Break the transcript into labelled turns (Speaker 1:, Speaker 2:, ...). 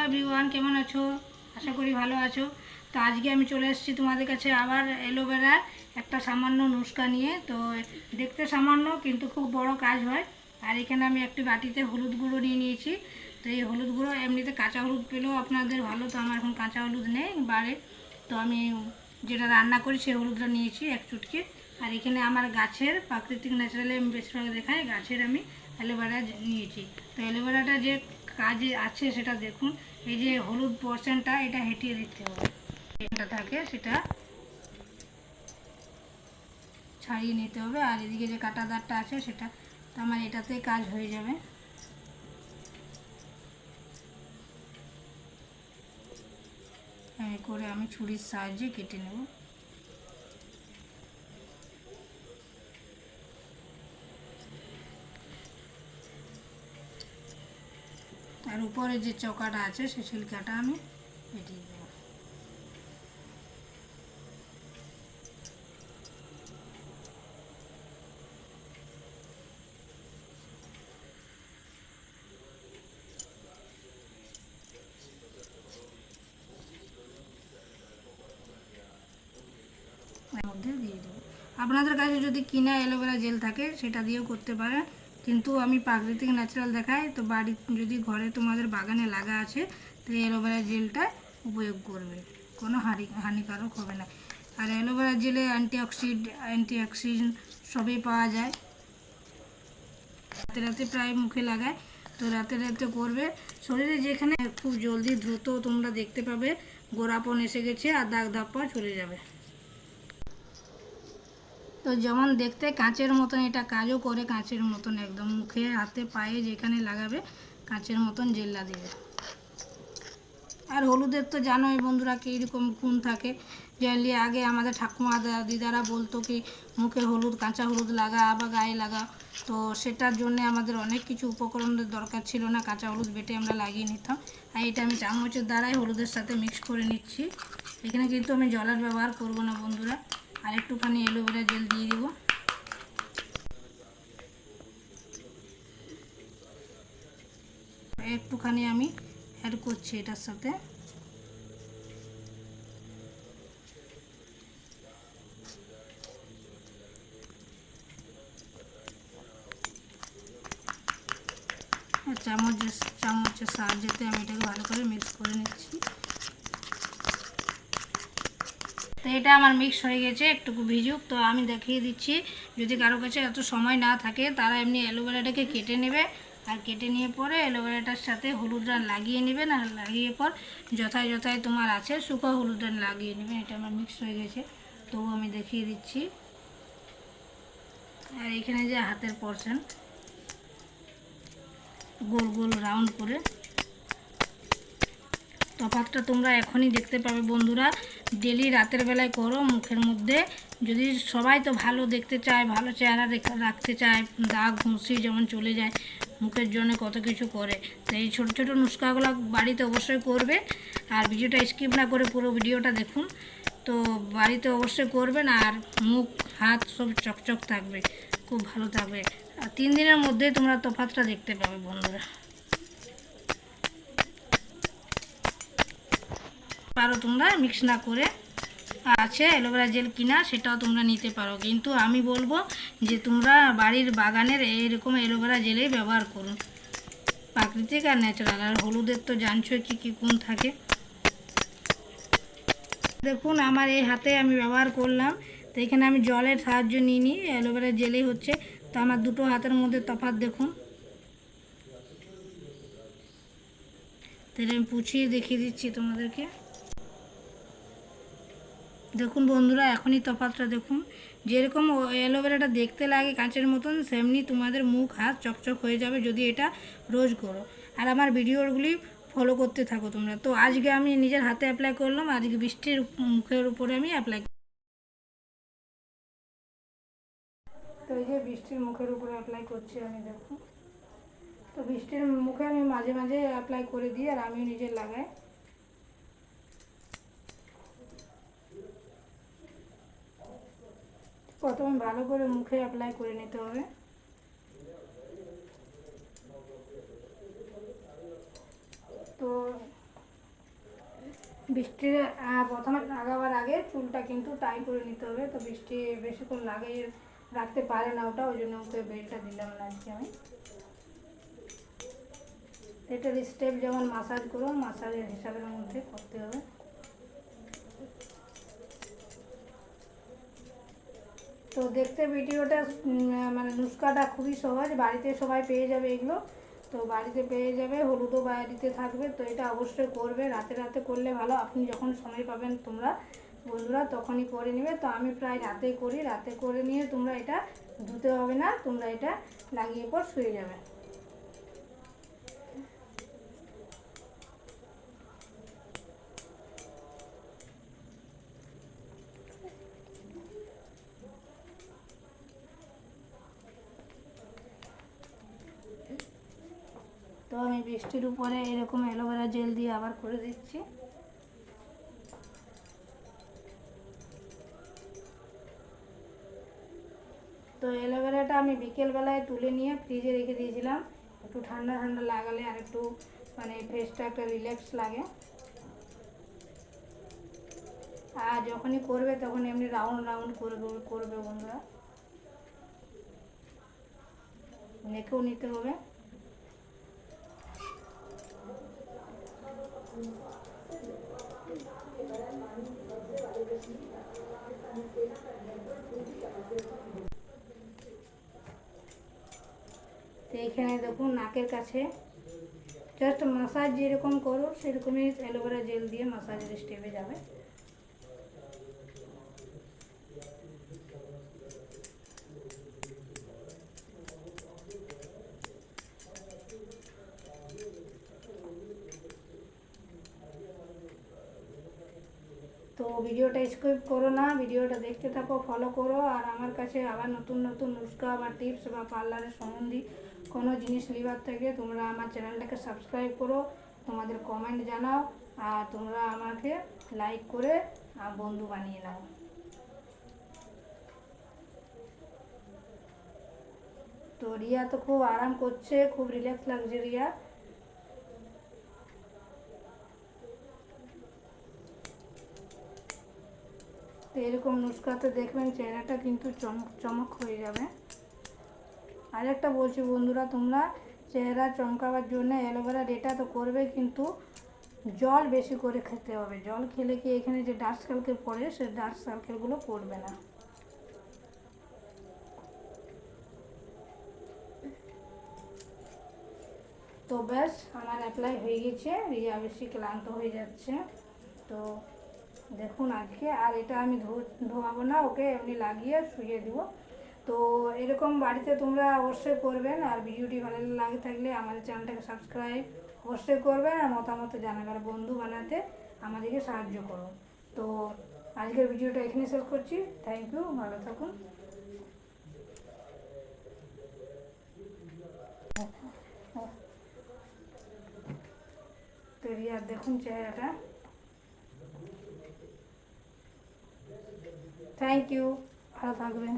Speaker 1: Everyone, কেমন আছো? আশা করি ভালো আছো। তো আজকে আমি চলে এসেছি তোমাদের কাছে আবার অ্যালোভেরার একটা সামান্য নুস্খা নিয়ে। তো দেখতে সামান্য কিন্তু খুব বড় কাজ হয়। আর এখানে আমি একটি বাটিতে হলুদ গুঁড়ো নিয়ে নিয়েছি। তো এই হলুদ গুঁড়ো এমনিতে কাঁচা হলুদ পেলেও আপনাদের ভালো, তো আমার এখন কাঁচা হলুদ নেই বাড়ে, তো আমি যেটা রান্না করি সেই হলুদটা নিয়েছি এক চুটকি। আর এখানে আমার গাছের প্রাকৃতিক ন্যাচারালি আমি বেশিরভাগ দেখাই গাছের আমি অ্যালোভেরা নিয়েছি। তো অ্যালোভেরাটা যে কাজে আছে সেটা দেখুন। এই যে হলুদ পার্সেন্টটা এটা হেঁটিয়ে দিতে হবে, এটা থাকে সেটা ছাড়িয়ে নিতে হবে। আর এদিকে যে কাটা দাগটা আছে সেটা তো আমার এটাতেই কাজ হয়ে যাবে। করে আমি ছুরির সাহায্যে কেটে নেব। আর উপরে যে চকাটা আছে সে ছিলকাটা আমি কেটে দেব। মধ্যে দিয়ে দেবো। আপনাদের কাছে যদি কিনা অ্যালোভেরা জেল থাকে সেটা দিয়েও করতে পারেন, কিন্তু আমি প্রাকৃতিক ন্যাচারাল দেখাই। তো বাড়ি যদি ঘরে তোমাদের বাগানে লাগা আছে তো অ্যালোভেরা জেলটা উপয়োগ করবে, কোনো হানিকারক হবে না। আর অ্যালোভেরা জেলে অ্যান্টিঅক্সিডেন্ট সবই পাওয়া যায়। রাতে রাতে প্রায় মুখে লাগায়, তো রাতে রাতে করবে। শরীরে যেখানে খুব জলদি দ্রুত তোমরা দেখতে পাবে গোড়াপন এসে গেছে আর দাগ ধাপ্পা চলে যাবে। তো যেমন দেখতে কাঁচের মতন এটা কাজও করে, কাঁচের মতন একদম মুখে হাতে পায়ে যেখানে লাগাবে কাঁচের মতন জেল্লা দিবে। আর হলুদের তো জানোই বন্ধুরা কীরকম গুণ থাকে। জানলে আগে আমাদের ঠাকুমা দিদারা বলতো কি মুখে হলুদ, কাঁচা হলুদ লাগা বা গায়ে লাগা। তো সেটার জন্য আমাদের অনেক কিছু উপকরণের দরকার ছিল না, কাঁচা হলুদ বেটে আমরা লাগিয়ে নিতাম। আর এটা আমি চামচের দ্বারাই হলুদের সাথে মিক্স করে নিচ্ছি। এখানে কিন্তু আমি জলের ব্যবহার করব না বন্ধুরা। আর একটুখানি অ্যালোভেরা জেল দিয়ে দেবো। একটুখানি আমি অ্যাড করছি এটার সাথে। চামচের সাহায্যে আমি এটাকে ভালো করে মিক্স করে নিচ্ছি। তো এটা আমার মিক্স হয়ে গেছে, একটুকু ভিজুক। তো আমি দেখিয়ে দিচ্ছি, যদি কারো কাছে এত সময় না থাকে তারা এমনি অ্যালোভেরাটাকে কেটে নেবে। আর কেটে নিয়ে পরে অ্যালোভেরাটার সাথে হলুদটা লাগিয়ে নেবেন। আর লাগিয়ে পর যথায় যথায় তোমার আছে শুকনো হলুদটা লাগিয়ে নেবেন। এটা আমার মিক্স হয়ে গেছে, তবু আমি দেখিয়ে দিচ্ছি। আর এখানে যে হাতের পোরশন গোল গোল রাউন্ড করে, তফাৎটা তোমরা এখনই দেখতে পাবে বন্ধুরা। ডেলি রাতের বেলায় করো মুখের মধ্যে। যদি সবাই তো ভালো দেখতে চায়, ভালো চেহারা রাখতে চায়, দাগ ঘুষি যেমন চলে যায়, মুখের জন্য কত কিছু করে। তো এই ছোটো ছোটো নুস্খাগুলো বাড়িতে অবশ্যই করবে। আর ভিডিওটা স্কিপ না করে পুরো ভিডিওটা দেখুন। তো বাড়িতে অবশ্যই করবেন। আর মুখ হাত সব চকচক থাকবে, খুব ভালো থাকবে। আর 3 দিনের মধ্যেই তোমরা তফাৎটা দেখতে পাবে বন্ধুরা। পারো তোমরা মিক্স না করে, আছে অ্যালোভেরা জেল কিনা সেটাও তোমরা নিতে পারো, কিন্তু আমি বলবো যে তোমরা বাড়ির বাগানের এইরকম অ্যালোভেরা জেলেই ব্যবহার করুন, প্রাকৃতিক আর ন্যাচারাল। আর হলুদের তো জানছোই কী কী গুণ থাকে। দেখুন আমার এই হাতে আমি ব্যবহার করলাম। তো এখানে আমি জলের সাহায্য নিয়ে নিই, অ্যালোভেরা জেলেই হচ্ছে। তো আমার দুটো হাতের মধ্যে তফাৎ দেখুন। তাহলে আমি পুছিয়ে দেখিয়ে দিচ্ছি তোমাদেরকে। দেখুন বন্ধুরা এখনই তফাৎটা দেখুন। যেরকম অ্যালোভেরাটা দেখতে লাগে কাঁচের মতন, সেমনি তোমাদের মুখ হাত চকচক হয়ে যাবে যদি এটা রোজ করো। আর আমার ভিডিওগুলি ফলো করতে থাকো তোমরা। তো আজকে আমি নিজের হাতে অ্যাপ্লাই করলাম, আজকে বৃষ্টির মুখের উপরে আমি অ্যাপ্লাই। তো এই যে বৃষ্টির মুখের উপরে অ্যাপ্লাই করছি আমি, দেখুন। তো বৃষ্টির মুখে আমি মাঝে মাঝে অ্যাপ্লাই করে দিই আর আমিও নিজে লাগাই। প্রথমে ভালো করে মুখে অ্যাপ্লাই করে নিতে হবে। তো বৃষ্টির প্রথমে লাগাবার আগে চুলটা কিন্তু টাই করে নিতে হবে। তো বৃষ্টি বেশিক্ষণ লাগিয়ে রাখতে পারে না ওটা, ওই জন্য ওকে বেলটা দিলাম না আজকে আমি। এটার স্টেপ যেমন মাসাজ করো, মাসাজের হিসাবের মধ্যে করতে হবে। তো দেখতে ভিডিওটা মানে নুস্কাটা খুবই সহজ, বাড়িতে সবাই পেয়ে যাবে এগুলো। তো বাড়িতে পেয়ে যাবে, হলুদও বাড়িতে থাকবে। তো এটা অবশ্যই করবে, রাতে রাতে করলে ভালো। আপনি যখন সময় পাবেন তোমরা বন্ধুরা তখনই করে নেবে। তো আমি প্রায় রাতে করি, রাতে করে নিয়ে তোমরা এটা ধুতে হবে না, তোমরা এটা লাগিয়ে পর শুয়ে যাবে। তো আমি বৃষ্টির উপরে এরকম অ্যালোভেরা জেল দিয়ে আবার করে দিচ্ছি। তো অ্যালোভেরাটা আমি বিকেলবেলায় তুলে নিয়ে ফ্রিজে রেখে দিয়েছিলাম, একটু ঠান্ডা ঠান্ডা লাগালে আর একটু মানে ফেসটা একটা রিল্যাক্স লাগে। আর যখনই করবে তখন এমনি রাউন্ড রাউন্ড করবে বন্ধুরা, মেখেও নিতে হবে। তো এখানে দেখুন নাকের কাছে জাস্ট মাসাজ যেরকম করো সেরকমই অ্যালোভেরা জেল দিয়ে মাসাজের স্টেপে যাবে। তো ভিডিওটা স্কিপ করো না, ভিডিওটা দেখতে থাকো, ফলো করো। আর আমার কাছে আবার নতুন নতুন নুস্কা বা টিপস বা পার্লারের সম্বন্ধী কোনো জিনিস নেবার থেকে তোমরা আমার চ্যানেলটাকে সাবস্ক্রাইব করো, তোমাদের কমেন্ট জানাও, আর তোমরা আমাকে লাইক করে বন্ধু বানিয়ে নাও। তো রিয়া তো খুব আরাম করছে, খুব রিল্যাক্স লাগছে রিয়া। তো এরকম নুস্কাতে দেখবেন চেহারাটা কিন্তু চমক চমক হয়ে যাবে। আর একটা বলছি বন্ধুরা, তোমরা চেহারা চমকাবার জন্য অ্যালোভেরা ডেটা তো করবে, কিন্তু জল বেশি করে খেতে হবে। জল খেলে কি এখানে যে ডার্ক সার্কেল পড়ে সে ডার্ক সার্কেলগুলো পড়বে না। তো ব্যাস আমার অ্যাপ্লাই হয়ে গেছে, রিয়া বেশি ক্লান্ত হয়ে যাচ্ছে। তো দেখুন আজকে আর এটা আমি ধোয়াবো না, ওকে এমনি লাগিয়ে শুয়ে দিব। তো এরকম বাড়িতে তোমরা অবশ্যই করবেন। আর ভিডিওটি ভালো লাগে থাকলে আমাদের চ্যানেলটাকে সাবস্ক্রাইব অবশ্যই করবেন, আর মতামত জানাবেন, আর বন্ধু বানাতে আমাদেরকে সাহায্য করুন। তো আজকের ভিডিওটা এখানে শেষ করছি। থ্যাংক ইউ, ভালো থাকুন। তো রিয়ার দেখুন চেহারাটা। থ্যাংক ইউ, ভালো থাকবেন।